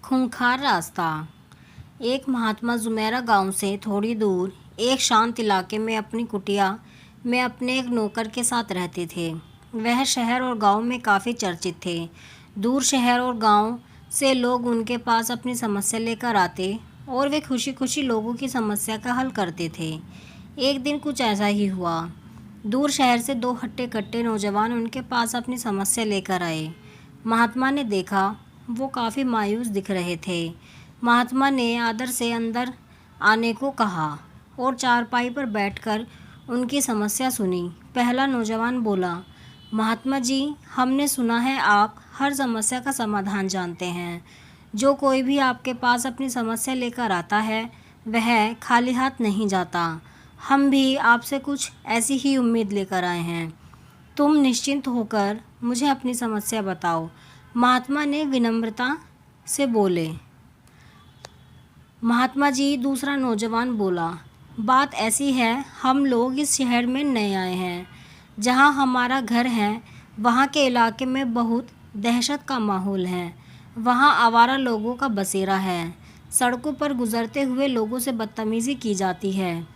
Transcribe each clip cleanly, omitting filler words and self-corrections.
खूंखार रास्ता। एक महात्मा जुमेरा गांव से थोड़ी दूर एक शांत इलाके में अपनी कुटिया में अपने एक नौकर के साथ रहते थे। वह शहर और गांव में काफ़ी चर्चित थे। दूर शहर और गांव से लोग उनके पास अपनी समस्या लेकर आते और वे खुशी खुशी लोगों की समस्या का हल करते थे। एक दिन कुछ ऐसा ही हुआ। दूर शहर से दो हट्टे कट्टे नौजवान उनके पास अपनी समस्या लेकर आए। महात्मा ने देखा वो काफ़ी मायूस दिख रहे थे। महात्मा ने आदर से अंदर आने को कहा और चारपाई पर बैठकर उनकी समस्या सुनी। पहला नौजवान बोला, महात्मा जी, हमने सुना है आप हर समस्या का समाधान जानते हैं। जो कोई भी आपके पास अपनी समस्या लेकर आता है वह खाली हाथ नहीं जाता। हम भी आपसे कुछ ऐसी ही उम्मीद लेकर आए हैं। तुम निश्चिंत होकर मुझे अपनी समस्या बताओ। महात्मा ने विनम्रता से बोले। महात्मा जी, दूसरा नौजवान बोला, बात ऐसी है, हम लोग इस शहर में नए आए हैं। जहाँ हमारा घर है वहाँ के इलाके में बहुत दहशत का माहौल है। वहाँ आवारा लोगों का बसेरा है। सड़कों पर गुजरते हुए लोगों से बदतमीज़ी की जाती है।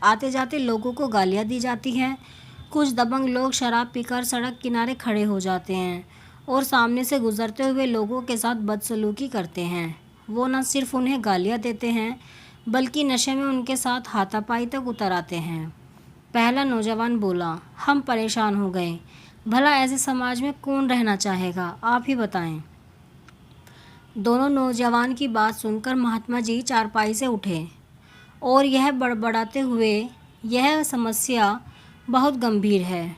आते जाते लोगों को गालियाँ दी जाती हैं। कुछ दबंग लोग शराब पीकर सड़क किनारे खड़े हो जाते हैं और सामने से गुजरते हुए लोगों के साथ बदसलूकी करते हैं। वो न सिर्फ उन्हें गालियाँ देते हैं बल्कि नशे में उनके साथ हाथापाई तक उतर आते हैं। पहला नौजवान बोला, हम परेशान हो गए। भला ऐसे समाज में कौन रहना चाहेगा, आप ही बताएं। दोनों नौजवान की बात सुनकर महात्मा जी चारपाई से उठे और यह बड़बड़ाते हुए, यह समस्या बहुत गंभीर है,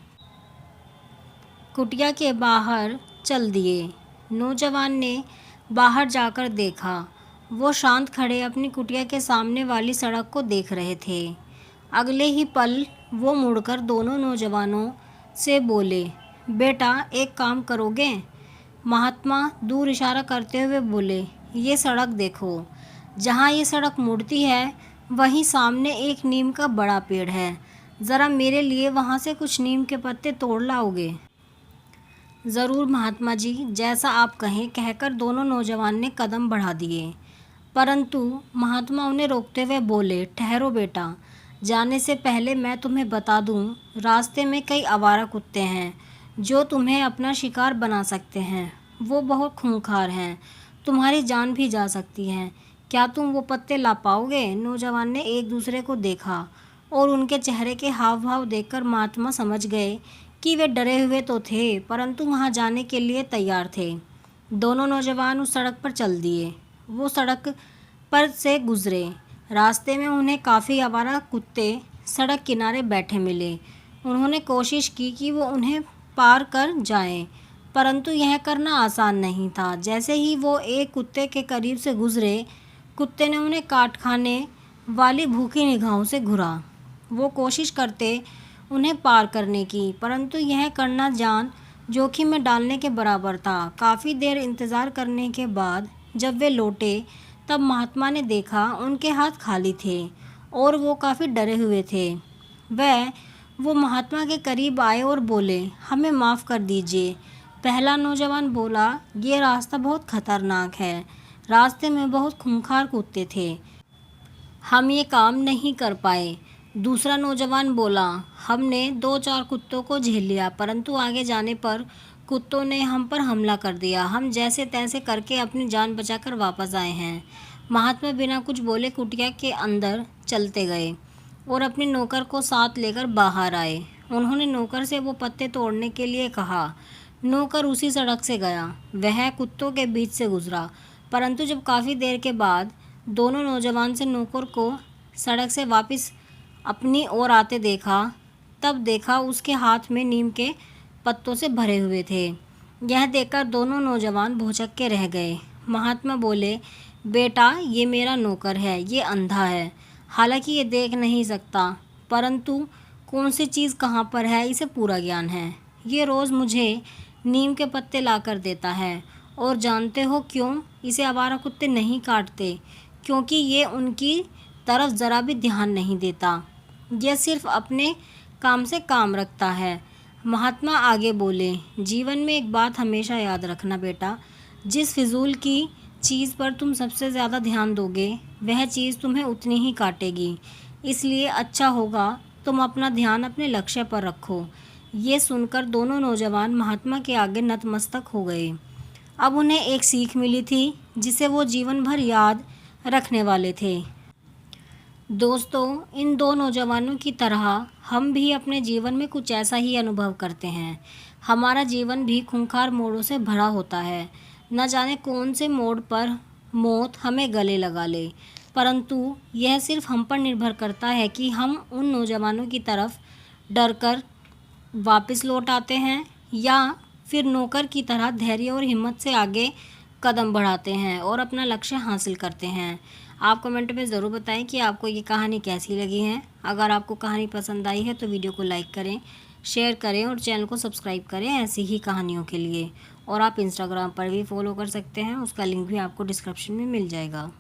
कुटिया के बाहर चल दिए। नौजवान ने बाहर जाकर देखा। वो शांत खड़े अपनी कुटिया के सामने वाली सड़क को देख रहे थे। अगले ही पल वो मुड़कर दोनों नौजवानों से बोले, बेटा, एक काम करोगे? महात्मा दूर इशारा करते हुए बोले, ये सड़क देखो। जहाँ ये सड़क मुड़ती है वहीं सामने एक नीम का बड़ा पेड़ है। ज़रा मेरे लिए वहाँ से कुछ नीम के पत्ते तोड़ लाओगे? ज़रूर महात्मा जी, जैसा आप कहें, कहकर दोनों नौजवान ने कदम बढ़ा दिए। परंतु महात्मा उन्हें रोकते हुए बोले, ठहरो बेटा, जाने से पहले मैं तुम्हें बता दूं, रास्ते में कई आवारा कुत्ते हैं जो तुम्हें अपना शिकार बना सकते हैं। वो बहुत खूंखार हैं, तुम्हारी जान भी जा सकती है। क्या तुम वो पत्ते ला पाओगे? नौजवान ने एक दूसरे को देखा और उनके चेहरे के हाव भाव देखकर महात्मा समझ गए कि वे डरे हुए तो थे परंतु वहां जाने के लिए तैयार थे। दोनों नौजवान उस सड़क पर चल दिए। वो सड़क पर से गुजरे। रास्ते में उन्हें काफ़ी आवारा कुत्ते सड़क किनारे बैठे मिले। उन्होंने कोशिश की कि वो उन्हें पार कर जाएं, परंतु यह करना आसान नहीं था। जैसे ही वो एक कुत्ते के करीब से गुजरे, कुत्ते ने उन्हें काट खाने वाली भूखी निगाहों से घूरा। वो कोशिश करते उन्हें पार करने की, परंतु यह करना जान जोखिम में डालने के बराबर था। काफ़ी देर इंतज़ार करने के बाद जब वे लौटे तब महात्मा ने देखा उनके हाथ खाली थे और वो काफ़ी डरे हुए थे। वो महात्मा के करीब आए और बोले, हमें माफ़ कर दीजिए। पहला नौजवान बोला, ये रास्ता बहुत खतरनाक है। रास्ते में बहुत खूंखार कुत्ते थे, हम ये काम नहीं कर पाए। दूसरा नौजवान बोला, हमने 2-4 कुत्तों को झेल लिया परंतु आगे जाने पर कुत्तों ने हम पर हमला कर दिया। हम जैसे तैसे करके अपनी जान बचाकर वापस आए हैं। महात्मा बिना कुछ बोले कुटिया के अंदर चलते गए और अपने नौकर को साथ लेकर बाहर आए। उन्होंने नौकर से वो पत्ते तोड़ने के लिए कहा। नौकर उसी सड़क से गया। वह कुत्तों के बीच से गुजरा, परंतु जब काफ़ी देर के बाद दोनों नौजवान से नौकर को सड़क से वापस अपनी ओर आते देखा, तब देखा उसके हाथ में नीम के पत्तों से भरे हुए थे। यह देखकर दोनों नौजवान भौंचक के रह गए। महात्मा बोले, बेटा, ये मेरा नौकर है, ये अंधा है। हालांकि ये देख नहीं सकता, परंतु कौन सी चीज़ कहाँ पर है इसे पूरा ज्ञान है। ये रोज़ मुझे नीम के पत्ते लाकर देता है और जानते हो क्यों? इसे आवारा कुत्ते नहीं काटते, क्योंकि ये उनकी तरफ ज़रा भी ध्यान नहीं देता। यह सिर्फ अपने काम से काम रखता है। महात्मा आगे बोले, जीवन में एक बात हमेशा याद रखना बेटा, जिस फिजूल की चीज़ पर तुम सबसे ज़्यादा ध्यान दोगे वह चीज़ तुम्हें उतनी ही काटेगी। इसलिए अच्छा होगा तुम अपना ध्यान अपने लक्ष्य पर रखो। ये सुनकर दोनों नौजवान महात्मा के आगे नतमस्तक हो गए। अब उन्हें एक सीख मिली थी जिसे वो जीवन भर याद रखने वाले थे। दोस्तों, इन दो नौजवानों की तरह हम भी अपने जीवन में कुछ ऐसा ही अनुभव करते हैं। हमारा जीवन भी खूंखार मोड़ों से भरा होता है। न जाने कौन से मोड़ पर मौत हमें गले लगा ले, परंतु यह सिर्फ हम पर निर्भर करता है कि हम उन नौजवानों की तरफ डरकर वापस लौट आते हैं या फिर नौकर की तरह धैर्य और हिम्मत से आगे कदम बढ़ाते हैं और अपना लक्ष्य हासिल करते हैं। आप कमेंट में ज़रूर बताएं कि आपको ये कहानी कैसी लगी है। अगर आपको कहानी पसंद आई है तो वीडियो को लाइक करें, शेयर करें और चैनल को सब्सक्राइब करें ऐसी ही कहानियों के लिए। और आप इंस्टाग्राम पर भी फॉलो कर सकते हैं, उसका लिंक भी आपको डिस्क्रिप्शन में मिल जाएगा।